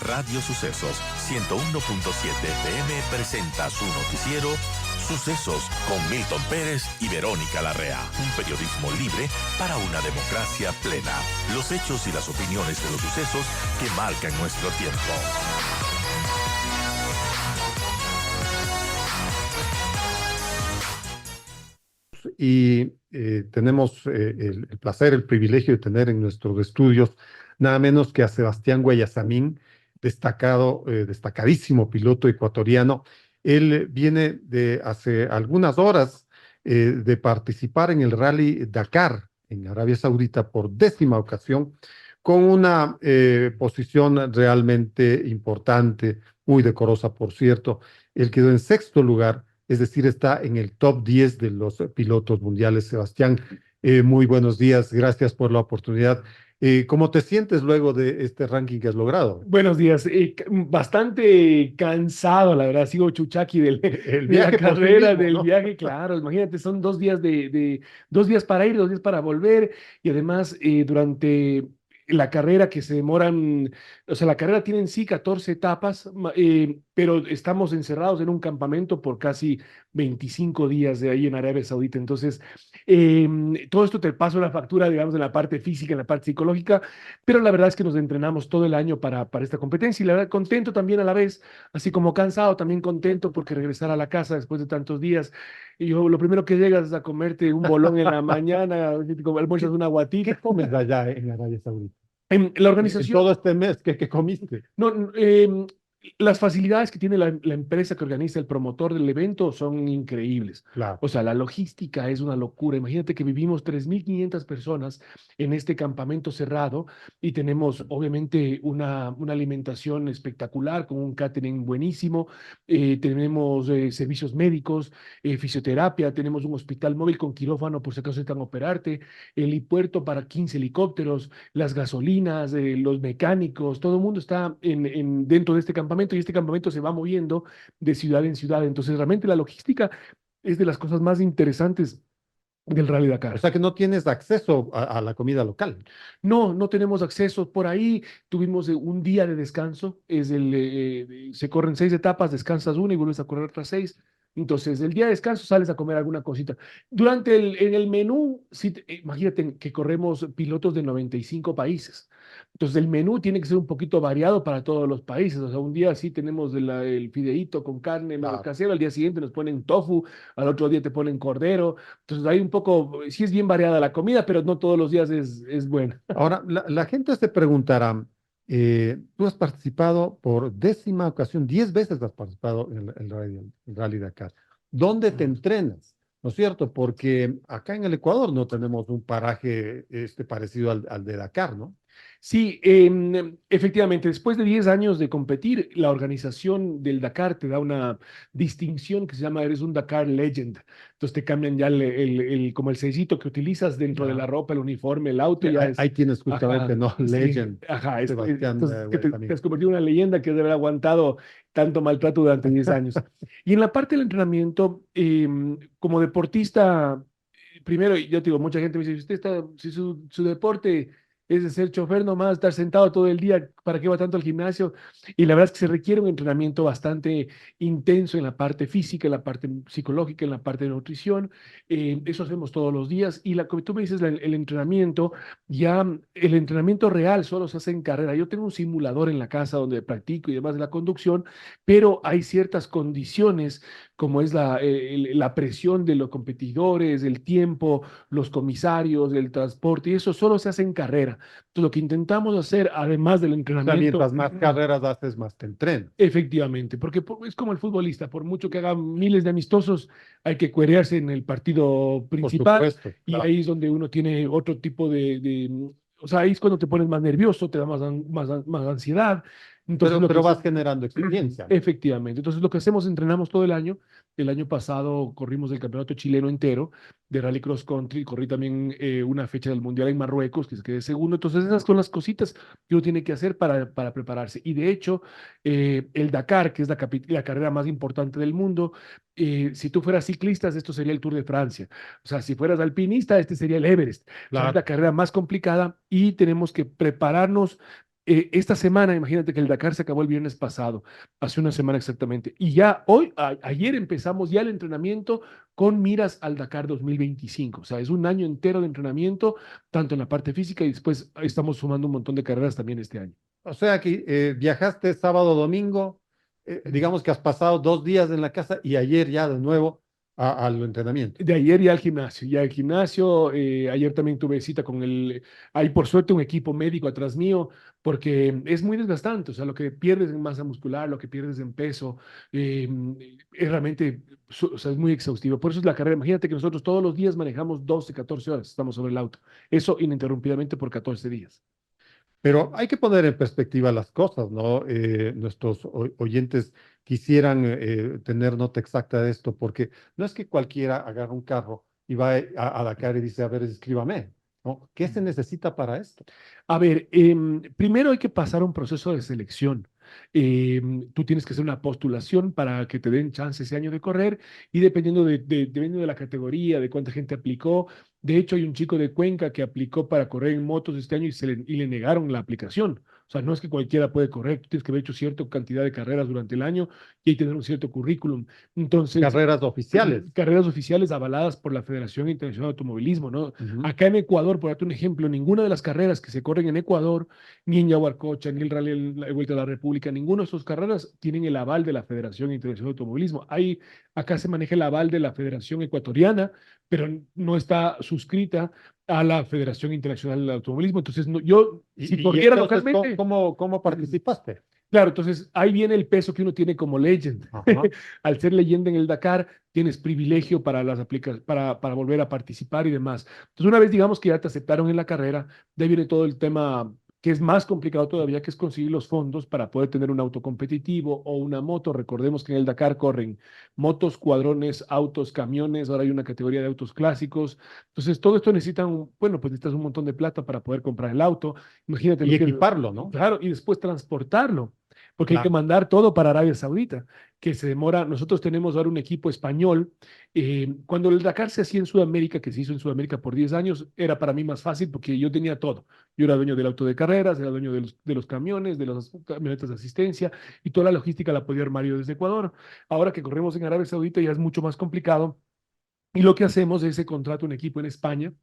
Radio Sucesos 101.7 FM presenta su noticiero Sucesos con Milton Pérez y Verónica Larrea. Un periodismo libre para una democracia plena. Los hechos y las opiniones de los sucesos que marcan nuestro tiempo. Y tenemos el placer, el privilegio de tener en nuestros estudios nada menos que a Sebastián Guayasamín, destacadísimo piloto ecuatoriano. Él viene de hace algunas horas de participar en el Rally Dakar en Arabia Saudita por 10ª ocasión, con una posición realmente importante, muy decorosa, por cierto. Él quedó en 6º lugar, es decir, está en el top 10 de los pilotos mundiales. Sebastián, muy buenos días, gracias por la oportunidad. ¿Cómo te sientes luego de este ranking que has logrado? Buenos días, bastante cansado, la verdad, sigo chuchaqui El de la viaje por sí carrera, mismo, del ¿no? viaje, claro, imagínate, son 2 días 2 días para ir, 2 días para volver, y además durante la carrera que se demoran, o sea, la carrera tiene en sí 14 etapas, pero estamos encerrados en un campamento por casi 25 días de ahí en Arabia Saudita, entonces todo esto te pasa una factura, digamos, en la parte física, en la parte psicológica, pero la verdad es que nos entrenamos todo el año para esta competencia y la verdad contento también a la vez, así como cansado, también contento porque regresar a la casa después de tantos días. Y yo, lo primero que llegas es a comerte un bolón en la mañana, almuerzas una ¿Qué guatita. comes allá en Arabia Saudita? La En organización, todo este mes, ¿qué comiste? no, las facilidades que tiene la empresa que organiza el promotor del evento son increíbles. Claro. O sea, la logística es una locura. Imagínate que vivimos 3.500 personas en este campamento cerrado y tenemos obviamente una alimentación espectacular con un catering buenísimo. Tenemos servicios médicos, fisioterapia, tenemos un hospital móvil con quirófano por si acaso necesitan operarte, helipuerto para 15 helicópteros, las gasolinas, los mecánicos, todo el mundo está dentro de este campamento y este campamento se va moviendo de ciudad en ciudad. Entonces, realmente la logística es de las cosas más interesantes del Rally O Dakar. sea que no tienes acceso a la comida local. No, no tenemos acceso por ahí. Tuvimos un día de descanso. Se corren 6 etapas, descansas una y vuelves a correr otras 6. Entonces, el día de descanso sales a comer alguna cosita. En el menú, sí, imagínate que corremos pilotos de 95 países. Entonces, el menú tiene que ser un poquito variado para todos los países. O sea, un día sí tenemos el fideíto con carne más Claro. casera, al día siguiente nos ponen tofu, al otro día te ponen cordero. Entonces, hay un poco, sí es bien variada la comida, pero no todos los días es buena. Ahora, la gente se preguntará, tú has participado por 10ª ocasión, 10 veces has participado en el Rally Dakar. ¿Dónde te entrenas? ¿No es cierto? Porque acá en el Ecuador no tenemos un paraje parecido al de Dakar, ¿no? Sí, efectivamente, después de 10 años de competir, la organización del Dakar te da una distinción que se llama, eres un Dakar Legend. Entonces te cambian ya como el sellito que utilizas dentro de Ya. la ropa, el uniforme, el auto, Sí, ya ahí es, tienes justamente, ajá, ¿no? sí, Legend, ajá, Sebastián entonces que te Guayasamín. has convertido en una leyenda que debe haber aguantado tanto maltrato durante 10 años. Y en la parte del entrenamiento, como deportista, primero, yo te digo, mucha gente me dice, usted está, si su deporte es de ser chofer nomás, estar sentado todo el día, ¿para qué va tanto al gimnasio? Y la verdad es que se requiere un entrenamiento bastante intenso en la parte física, en la parte psicológica, en la parte de nutrición. Eso hacemos todos los días. Y como tú me dices, el entrenamiento, el entrenamiento real solo se hace en carrera. Yo tengo un simulador en la casa donde practico y demás de la conducción, pero hay ciertas condiciones como es la presión de los competidores, el tiempo, los comisarios, el transporte, y eso solo se hace en carrera. Entonces, lo que intentamos hacer, además del O sea, entrenamiento, mientras más carreras haces, más te entrenas. efectivamente, porque es como el futbolista, por mucho que haga miles de amistosos, hay que cuerearse en el partido Por principal, supuesto, y claro. ahí es donde uno tiene otro tipo o sea, ahí es cuando te pones más nervioso, te da más ansiedad. Entonces, Pero vas generando experiencia, ¿no? efectivamente. Entonces, lo que hacemos, entrenamos todo el año. El año pasado corrimos el campeonato chileno entero de Rally Cross Country. Corrí también una fecha del Mundial en Marruecos, que quedé segundo. Entonces, esas son las cositas que uno tiene que hacer para prepararse. Y de hecho, el Dakar, que es la carrera más importante del mundo, si tú fueras ciclista, esto sería el Tour de Francia. O sea, si fueras alpinista, este sería el Everest. O sea, es Claro. la carrera más complicada y tenemos que prepararnos esta semana, imagínate que el Dakar se acabó el viernes pasado, hace una semana exactamente, y ya hoy, ayer empezamos ya el entrenamiento con miras al Dakar 2025. O sea, es un año entero de entrenamiento, tanto en la parte física y después estamos sumando un montón de carreras también este año. O sea que viajaste sábado, domingo, digamos que has pasado 2 días en la casa y ayer ya de nuevo al entrenamiento. De ayer ya al gimnasio, ayer también tuve cita con hay por suerte un equipo médico atrás mío, porque es muy desgastante, o sea, lo que pierdes en masa muscular, lo que pierdes en peso, eh, es realmente, o sea, es muy exhaustivo. Por eso es la carrera, imagínate que nosotros todos los días manejamos 12, 14 horas, estamos sobre el auto, eso ininterrumpidamente por 14 días. Pero hay que poner en perspectiva las cosas, ¿no? Nuestros oyentes quisieran tener nota exacta de esto, porque no es que cualquiera agarra un carro y va a Dakar y dice, a ver, escríbame, ¿no? ¿Qué se necesita para esto? A ver, primero hay que pasar un proceso de selección. Tú tienes que hacer una postulación para que te den chance ese año de correr y dependiendo de la categoría, de cuánta gente aplicó. De hecho, hay un chico de Cuenca que aplicó para correr en motos este año y le negaron la aplicación. O sea, no es que cualquiera puede correr, tú tienes que haber hecho cierta cantidad de carreras durante el año y hay que tener un cierto currículum. Entonces, Carreras oficiales. carreras oficiales avaladas por la Federación Internacional de Automovilismo, ¿no? Ujú. Acá en Ecuador, por darte un ejemplo, ninguna de las carreras que se corren en Ecuador, ni en Yaguarcocha, ni el Rally de la Vuelta a la República, ninguna de sus carreras tienen el aval de la Federación Internacional de Automovilismo. Acá se maneja el aval de la Federación Ecuatoriana, pero no está suscrita a la Federación Internacional de Automovilismo. Entonces, yo, si Y corriera entonces, localmente, ¿cómo participaste? claro, entonces ahí viene el peso que uno tiene como legend. Ajá. Al ser leyenda en el Dakar, tienes privilegio para para volver a participar y demás. Entonces, una vez digamos que ya te aceptaron en la carrera, de ahí viene todo el tema que es más complicado todavía, que es conseguir los fondos para poder tener un auto competitivo o una moto. Recordemos que en el Dakar corren motos, cuadrones, autos, camiones, ahora hay una categoría de autos clásicos. Entonces, todo esto necesita bueno, pues necesitas un montón de plata para poder comprar el auto. Imagínate Y lo que, equiparlo, ¿no? claro, y después transportarlo porque hay que Claro. mandar todo para Arabia Saudita, que se demora. Nosotros tenemos ahora un equipo español. Cuando el Dakar se hacía en Sudamérica, que se hizo en Sudamérica por 10 años, era para mí más fácil porque yo tenía todo. Yo era dueño del auto de carreras, era dueño de los camiones, de las camionetas de asistencia y toda la logística la podía armar yo desde Ecuador. Ahora que corremos en Arabia Saudita ya es mucho más complicado y lo que hacemos es se contrata un equipo en España.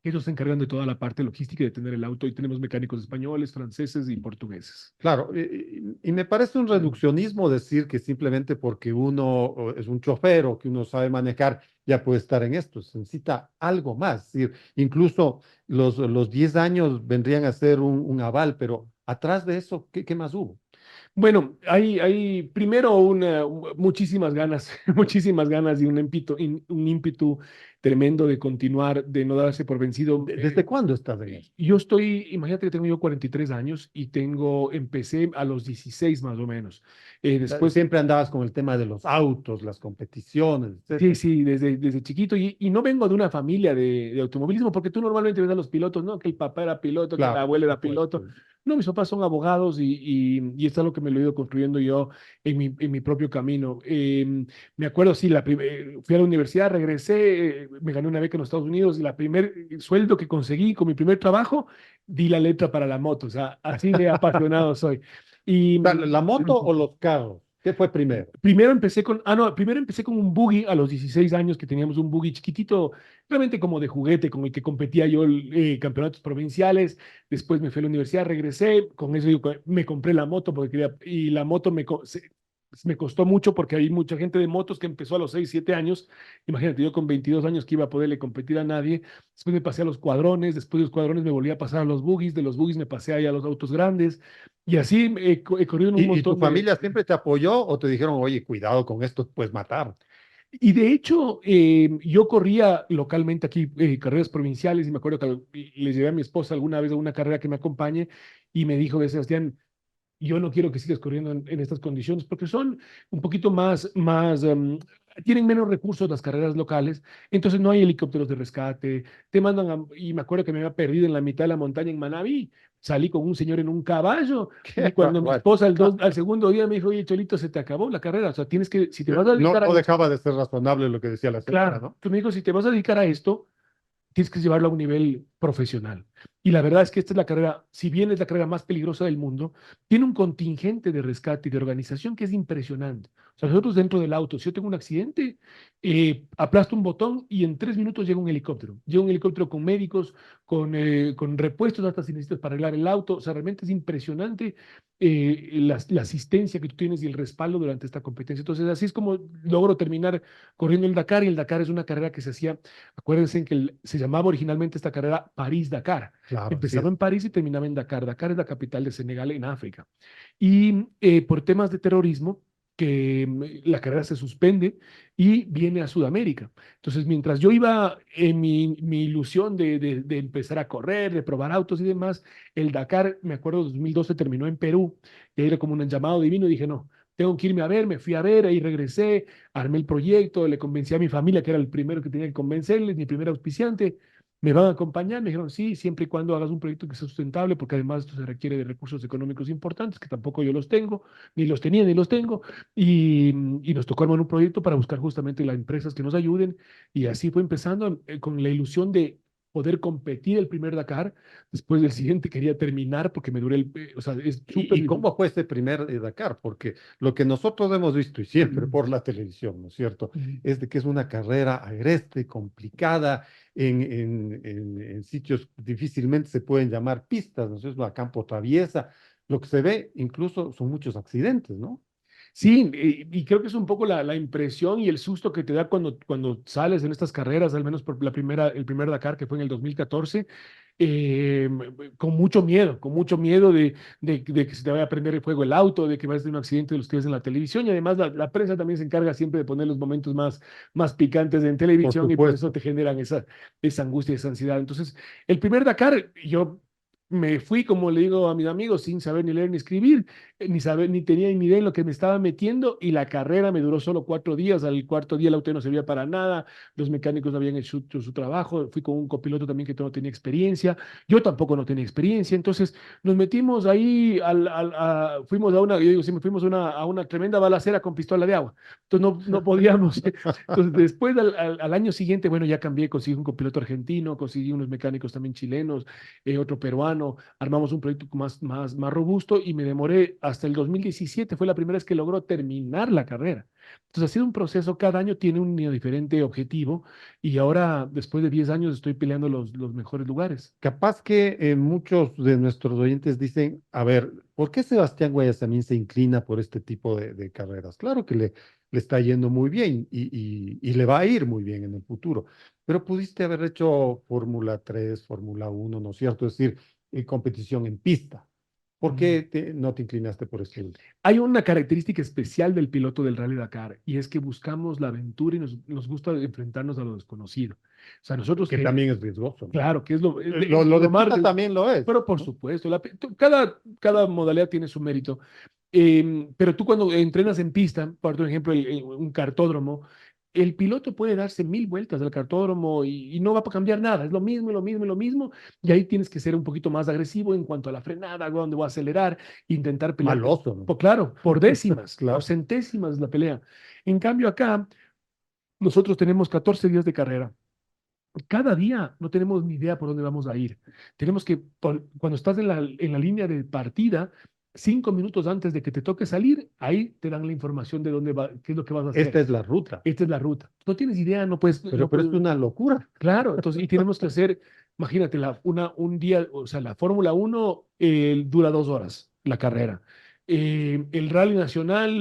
Ellos se encargan de toda la parte logística de tener el auto y tenemos mecánicos españoles, franceses y portugueses. Claro, y me parece un reduccionismo decir que simplemente porque uno es un chofer o que uno sabe manejar, ya puede estar en esto. Se necesita algo más. Es decir, incluso los 10 años vendrían a ser un aval, pero atrás de eso, ¿qué más hubo? Bueno, hay primero muchísimas ganas, muchísimas ganas y un ímpetu tremendo de continuar, de no darse por vencido. ¿Desde cuándo estás en eso? Yo imagínate que tengo yo 43 años y empecé a los 16 más o menos. Después, Siempre andabas con el tema de los autos, las competiciones, sí, etcétera. sí, desde chiquito y no vengo de una familia de automovilismo porque tú normalmente ves a los pilotos, ¿no? Que el papá era piloto, que la Claro, abuela por era supuesto. piloto. No, mis papás son abogados y es algo que me lo he ido construyendo yo en mi propio camino. Me acuerdo, sí, fui a la universidad, regresé, me gané una beca en los Estados Unidos y la primer sueldo que conseguí con mi primer trabajo, di la letra para la moto. O sea, así de apasionado soy. Y O sea, ¿la moto o los carros? ¿Qué fue primero? primero empecé con un buggy a los 16 años, que teníamos un buggy chiquitito, realmente como de juguete, con el que competía yo campeonatos provinciales. Después me fui a la universidad, regresé, con eso me compré la moto porque y la moto me costó mucho porque hay mucha gente de motos que empezó a los 6 7 años. Imagínate, yo con 22 años que iba a poderle competir a nadie. Después me pasé a los cuadrones, después de los cuadrones me volví a pasar a los buggies, de los buggies me pasé ahí a los autos grandes. Y así he corrido en un ¿Y tu montón de. familia siempre te apoyó o te dijeron, oye, cuidado con esto, pues matar? Y de hecho, yo corría localmente aquí carreras provinciales y me acuerdo que le llevé a mi esposa alguna vez a una carrera que me acompañe y me dijo, Sebastián, yo no quiero que sigas corriendo en estas condiciones porque son un poquito tienen menos recursos las carreras locales, entonces no hay helicópteros de rescate, te mandan y me acuerdo que me había perdido en la mitad de la montaña en Manabí, salí con un señor en un caballo y Qué cuando mi barbaridad. esposa al segundo día me dijo, oye, Cholito, se te acabó la carrera, o sea, tienes que, si te vas a No, dedicar a no esto, dejaba de ser razonable lo que decía la señora, claro, ¿no? tú me dijo, si te vas a dedicar a esto, tienes que llevarlo a un nivel profesional. Y la verdad es que esta es la carrera, si bien es la carrera más peligrosa del mundo, tiene un contingente de rescate y de organización que es impresionante. O sea, nosotros dentro del auto, si yo tengo un accidente, aplasto un botón y en 3 minutos llega un helicóptero. Llega un helicóptero con médicos, con repuestos hasta si necesitas para arreglar el auto. O sea, realmente es impresionante la asistencia que tú tienes y el respaldo durante esta competencia. Entonces, así es como logro terminar corriendo el Dakar, y el Dakar es una carrera que se hacía, acuérdense que se llamaba originalmente esta carrera París-Dakar. Claro, así Empezaba es. en París y terminaba en Dakar. Dakar es la capital de Senegal en África. Y por temas de terrorismo, que la carrera se suspende y viene a Sudamérica. Entonces, mientras yo iba en mi ilusión de empezar a correr, de probar autos y demás, el Dakar, me acuerdo, 2012 terminó en Perú, y ahí era como un llamado divino, y dije, no, tengo que irme a ver, me fui a ver, ahí regresé, armé el proyecto, le convencí a mi familia, que era el primero que tenía que convencerles, mi primer auspiciante, me van a acompañar, me dijeron, sí, siempre y cuando hagas un proyecto que sea sustentable, porque además esto se requiere de recursos económicos importantes, que tampoco yo los tengo, ni los tenía, ni los tengo, y nos tocó armar un proyecto para buscar justamente las empresas que nos ayuden, y así fue empezando con la ilusión de poder competir el primer Dakar. Después del siguiente quería terminar porque me duré o sea, es súper ¿Y difícil. cómo fue ese primer Dakar? Porque lo que nosotros hemos visto, y siempre por la televisión, ¿no es cierto?, es de que es una carrera agreste, complicada, en sitios difícilmente se pueden llamar pistas, ¿no es cierto?, a campo traviesa. Lo que se ve incluso son muchos accidentes, ¿no? Sí, y creo que es un poco la impresión y el susto que te da cuando sales en estas carreras, al menos por el primer Dakar que fue en el 2014, eh, con mucho miedo de que se te vaya a prender el fuego el auto, de que vayas a tener un accidente de los que ves en la televisión, y además la prensa también se encarga siempre de poner los momentos más picantes en Por televisión, y por eso supuesto. te generan esa angustia y esa ansiedad. Entonces, el primer Dakar, yo me fui, como le digo a mis amigos, sin saber ni leer ni escribir, ni saber, ni tenía ni idea en lo que me estaba metiendo, y la carrera me duró solo 4 días. Al cuarto día el auto no servía para nada, los mecánicos no habían hecho su trabajo, fui con un copiloto también que no tenía experiencia, yo tampoco no tenía experiencia. Entonces nos metimos ahí, fuimos a una, yo digo, sí, fuimos a una tremenda balacera con pistola de agua. Entonces no podíamos. Entonces después al año siguiente, bueno, ya cambié, conseguí un copiloto argentino, conseguí unos mecánicos también chilenos, otro peruano, armamos un proyecto más robusto, y me demoré hasta el 2017, fue la primera vez que logró terminar la carrera. Entonces ha sido un proceso, cada año tiene un diferente objetivo, y ahora, después de 10 años, estoy peleando los mejores lugares. Capaz que muchos de nuestros oyentes dicen, a ver, ¿por qué Sebastián Guayasamín se inclina por este tipo de carreras? Claro que le está yendo muy bien y le va a ir muy bien en el futuro, pero pudiste haber hecho Fórmula 3, Fórmula 1, ¿no es cierto? Es decir, competición en pista. ¿Por Mm. qué no te inclinaste por este último? Hay una característica especial del piloto del Rally Dakar, y es que buscamos la aventura y nos gusta enfrentarnos a lo desconocido. O sea, nosotros Que que, también es riesgoso, ¿no? claro, que es Lo de lo más, pista también lo es, pero por ¿no? supuesto, cada modalidad tiene su mérito. Pero tú cuando entrenas en pista, por ejemplo, un cartódromo, el piloto puede darse 1000 vueltas al cartódromo y no va a cambiar nada, es lo mismo, y lo mismo, y lo mismo, y ahí tienes que ser un poquito más agresivo en cuanto a la frenada, dónde voy a acelerar, intentar pelear, Maloso, ¿no? claro, por décimas, por Claro. centésimas la pelea. En cambio acá, nosotros tenemos 14 días de carrera. Cada día no tenemos ni idea por dónde vamos a ir. Tenemos que, cuando estás en la línea de partida, 5 minutos antes de que te toque salir, ahí te dan la información de dónde va, qué es lo que vas a Esta hacer. es la ruta, Esta es la ruta. No tienes idea, no puedes, no pero es puedes, una locura. claro. Entonces, y tenemos que hacer, imagínate, un día, o sea, la Fórmula 1 dura 2 horas, la carrera. El Rally Nacional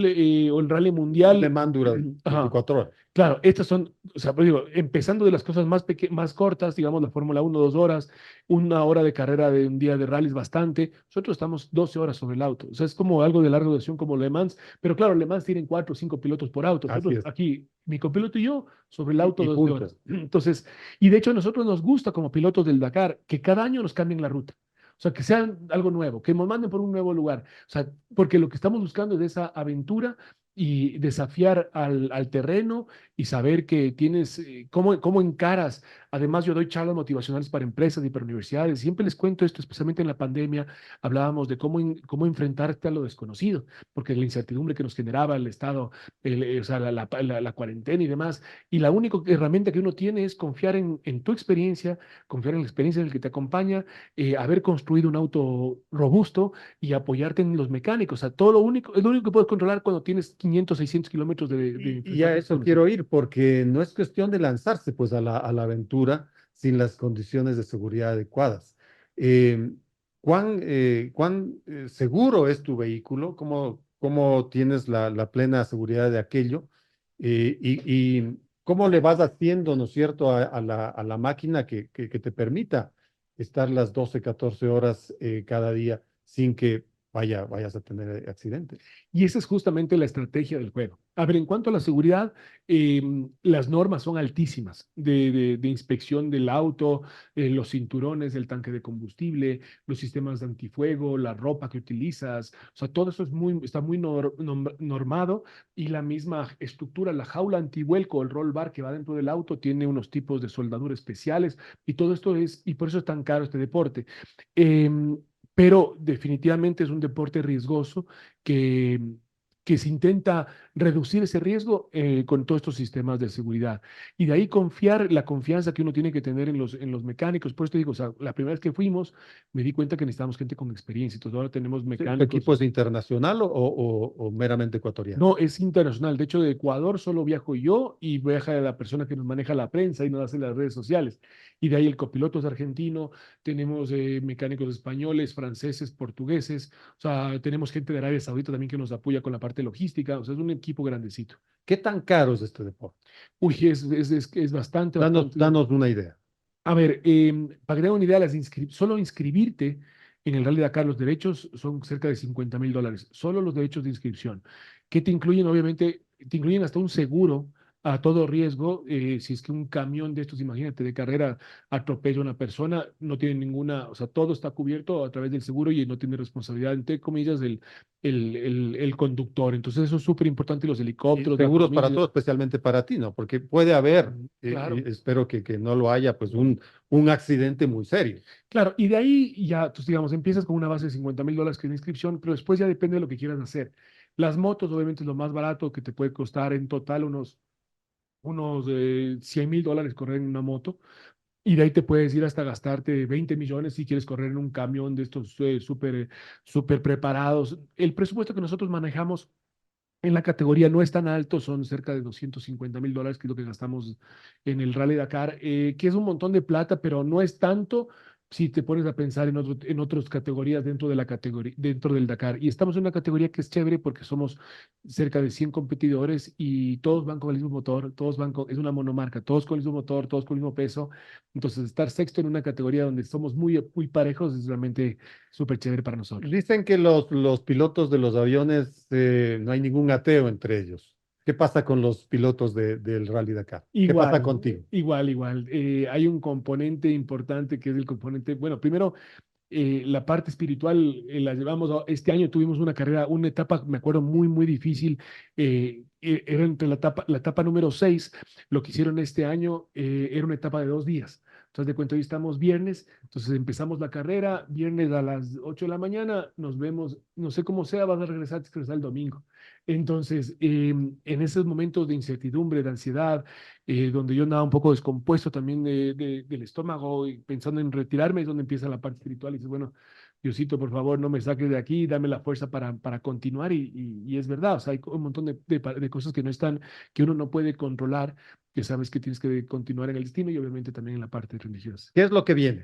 o el Rally Le Mundial, Mans dura ajá, 24 horas. claro, estas son, o sea, pues digo, empezando de las cosas más cortas, digamos, la Fórmula 1, 2 horas, 1 hora de carrera de un día de rally es bastante. Nosotros estamos 12 horas sobre el auto. O sea, es como algo de larga duración como Le Mans, pero claro, Le Mans tienen 4 o 5 pilotos por auto. Así Nosotros es. aquí, mi copiloto y yo, sobre el auto Y 12 horas. punto. Entonces, y de hecho a nosotros nos gusta como pilotos del Dakar que cada año nos cambien la ruta. O sea, que sean algo nuevo, que nos manden por un nuevo lugar. O sea, porque lo que estamos buscando es esa aventura y desafiar al terreno y saber que tienes, cómo encaras. Además, yo doy charlas motivacionales para empresas y para universidades. Siempre les cuento esto, especialmente en la pandemia, hablábamos de cómo enfrentarte a lo desconocido, porque la incertidumbre que nos generaba el Estado, o sea, la cuarentena y demás. Y la única herramienta que uno tiene es confiar en tu experiencia, confiar en la experiencia del que te acompaña, haber construido un auto robusto y apoyarte en los mecánicos. O sea, es lo único que puedes controlar cuando tienes 500, 600 kilómetros de Y a infraestructura eso conocida. quiero ir, porque no es cuestión de lanzarse pues a la aventura sin las condiciones de seguridad adecuadas. Eh, ¿Cuán seguro es tu vehículo? ¿Cómo tienes la plena seguridad de aquello? Y cómo le vas haciendo, ¿no es cierto?, a la máquina que te permita estar las 12, 14 horas cada día sin que vayas a tener accidentes. Y esa es justamente la estrategia del juego. A ver, en cuanto a la seguridad, las normas son altísimas de inspección del auto, los cinturones del tanque de combustible, los sistemas de antifuego, la ropa que utilizas. O sea, todo eso está muy normado y la misma estructura, la jaula antivuelco, el roll bar que va dentro del auto, tiene unos tipos de soldadura especiales y todo esto y por eso es tan caro este deporte. Em, pero definitivamente es un deporte riesgoso que, que se intenta reducir ese riesgo con todos estos sistemas de seguridad. Y de ahí la confianza que uno tiene que tener en los mecánicos. Por eso te digo, o sea, la primera vez que fuimos, me di cuenta que necesitamos gente con experiencia. Entonces ahora tenemos ¿Tu equipo mecánicos. es internacional o meramente ecuatoriano? No, es internacional. De hecho, de Ecuador solo viajo yo y viaja la persona que nos maneja la prensa y nos hace las redes sociales. Y de ahí el copiloto es argentino, tenemos mecánicos españoles, franceses, portugueses, o sea, tenemos gente de Arabia Saudita también que nos apoya con la parte logística, o sea, es un equipo grandecito. ¿Qué tan caro es este deporte? Uy, es bastante, Danos, bastante. danos una idea. A ver, para que tengan una idea, solo inscribirte en el Rally Dakar, los derechos son cerca de $50,000, solo los derechos de inscripción, que te incluyen, obviamente, te incluyen hasta un seguro a todo riesgo. Si es que un camión de estos, imagínate, de carrera atropella a una persona, no tiene ninguna, o sea, todo está cubierto a través del seguro y no tiene responsabilidad, entre comillas, el conductor. Entonces, eso es súper importante, los Y helicópteros, la seguros para comida. todos, especialmente para ti, ¿no? Porque puede haber, Claro. espero que no lo haya, pues un accidente muy serio. Claro, y de ahí ya, pues, digamos, empiezas con una base de $50,000 que es la inscripción, pero después ya depende de lo que quieras hacer. Las motos, obviamente, es lo más barato que te puede costar en total unos $100,000 correr en una moto. Y de ahí te puedes ir hasta gastarte 20 millones si quieres correr en un camión de estos súper preparados. El presupuesto que nosotros manejamos en la categoría no es tan alto, son cerca de $250,000, que es lo que gastamos en el Rally Dakar, que es un montón de plata, pero no es tanto si te pones a pensar en otras categorías dentro de la categoría, dentro del Dakar. Y estamos en una categoría que es chévere porque somos cerca de 100 competidores y todos van con el mismo motor, es una monomarca, todos con el mismo motor, todos con el mismo peso. Entonces, estar sexto en una categoría donde somos muy parejos es realmente súper chévere para nosotros. Dicen que los pilotos de los aviones, no hay ningún ateo entre ellos. ¿Qué pasa con los pilotos del Rally Dakar? ¿Qué pasa Igual, contigo? igual. Hay un componente importante que es el componente, bueno, primero, la parte espiritual la llevamos, este año tuvimos una carrera, una etapa, me acuerdo, muy difícil, era entre la etapa número 6, lo que hicieron este año era una etapa de 2 días. Entonces, de cuenta, hoy estamos viernes, entonces empezamos la carrera, viernes a las 8 de la mañana, nos vemos, no sé cómo sea, vas a regresar el domingo. Entonces, en esos momentos de incertidumbre, de ansiedad, donde yo andaba un poco descompuesto también del estómago y pensando en retirarme, es donde empieza la parte espiritual y dices, bueno, Diosito, por favor, no me saques de aquí, dame la fuerza para continuar y es verdad, o sea, hay un montón de cosas que no están, que uno no puede controlar, que sabes que tienes que continuar en el destino y obviamente también en la parte religiosa. ¿Qué es lo que viene?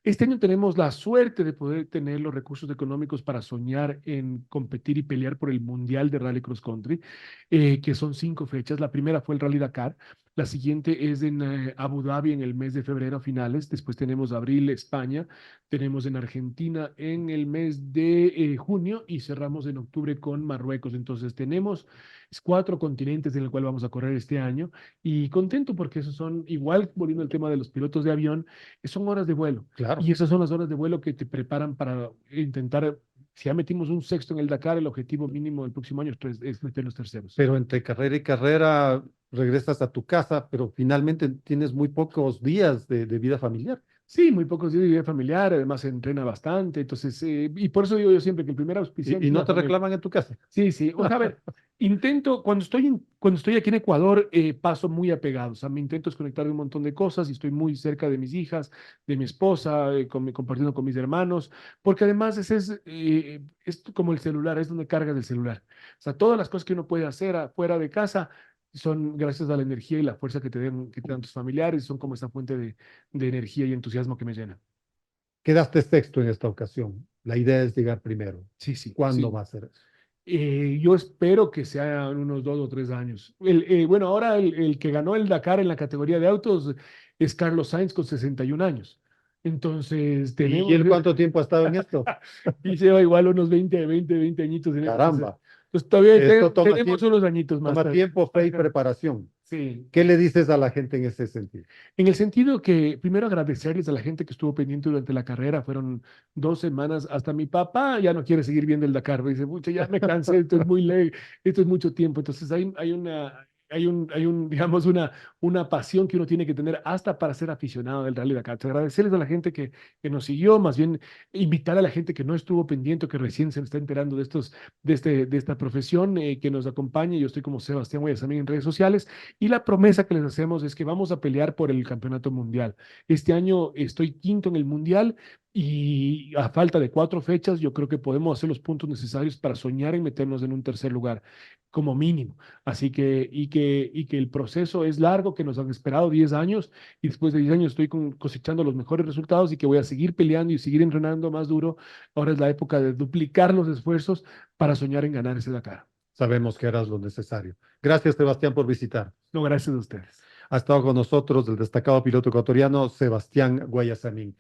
Este año tenemos la suerte de poder tener los recursos económicos para soñar en competir y pelear por el Mundial de Rally Cross Country, que son 5 fechas. La primera fue el Rally Dakar, la siguiente es en Abu Dhabi en el mes de febrero a finales, después tenemos abril España, tenemos en Argentina en el mes de junio y cerramos en octubre con Marruecos. Entonces tenemos 4 continentes en el cual vamos a correr este año y contento porque esos son, igual volviendo al tema de los pilotos de avión, son horas de vuelo. Claro. Y esas son las horas de vuelo que te preparan para intentar Si ya metimos un sexto en el Dakar, el objetivo mínimo del próximo año es meter los terceros. Pero entre carrera y carrera regresas a tu casa, pero finalmente tienes muy pocos días de vida familiar. Sí, muy pocos días de vida familiar, además se entrena bastante, entonces, y por eso digo yo siempre que el primer auspiciante Y es no la te familia. reclaman en tu casa. Sí, sí. O sea, a ver, intento, cuando estoy aquí en Ecuador, paso muy apegado. O sea, me intento desconectar de un montón de cosas y estoy muy cerca de mis hijas, de mi esposa, compartiendo con mis hermanos, porque además es como el celular, es donde cargas el celular. O sea, todas las cosas que uno puede hacer afuera de casa son gracias a la energía y la fuerza que te dan tus familiares, son como esa fuente de energía y entusiasmo que me llena. Quedaste sexto en esta ocasión. La idea es llegar primero. Sí, sí, ¿Cuándo sí. va a ser eso? Yo espero que sea en unos 2 o 3 años. Bueno, ahora el que ganó el Dakar en la categoría de autos es Carlos Sainz con 61 años. Entonces, ¿Y tenemos, él cuánto tiempo ha estado en esto? y lleva igual unos 20 añitos en esto. Caramba, Entonces todavía esto tenemos unos añitos más. toma tiempo, fe y preparación. Sí. ¿Qué le dices a la gente en ese sentido? En el sentido que, primero agradecerles a la gente que estuvo pendiente durante la carrera, fueron 2 semanas, hasta mi papá ya no quiere seguir viendo el Dakar, dice, pucha, ya me cansé, esto es muy ley, esto es mucho tiempo, entonces digamos, una pasión que uno tiene que tener hasta para ser aficionado del Rally Dakar. Entonces, agradecerles a la gente que nos siguió, más bien invitar a la gente que no estuvo pendiente, que recién se está enterando de esta profesión, que nos acompañe. Yo estoy como Sebastián Guayas también en redes sociales. Y la promesa que les hacemos es que vamos a pelear por el campeonato mundial. Este año estoy quinto en el mundial y a falta de 4 fechas, yo creo que podemos hacer los puntos necesarios para soñar en meternos en un tercer lugar, como mínimo. Así que, y que el proceso es largo, que nos han esperado 10 años y después de 10 años estoy cosechando los mejores resultados y que voy a seguir peleando y seguir entrenando más duro. Ahora es la época de duplicar los esfuerzos para soñar en ganar ese Dakar. Sabemos que harás lo necesario. Gracias, Sebastián, por visitar. No, gracias a ustedes. Ha estado con nosotros el destacado piloto ecuatoriano Sebastián Guayasamín.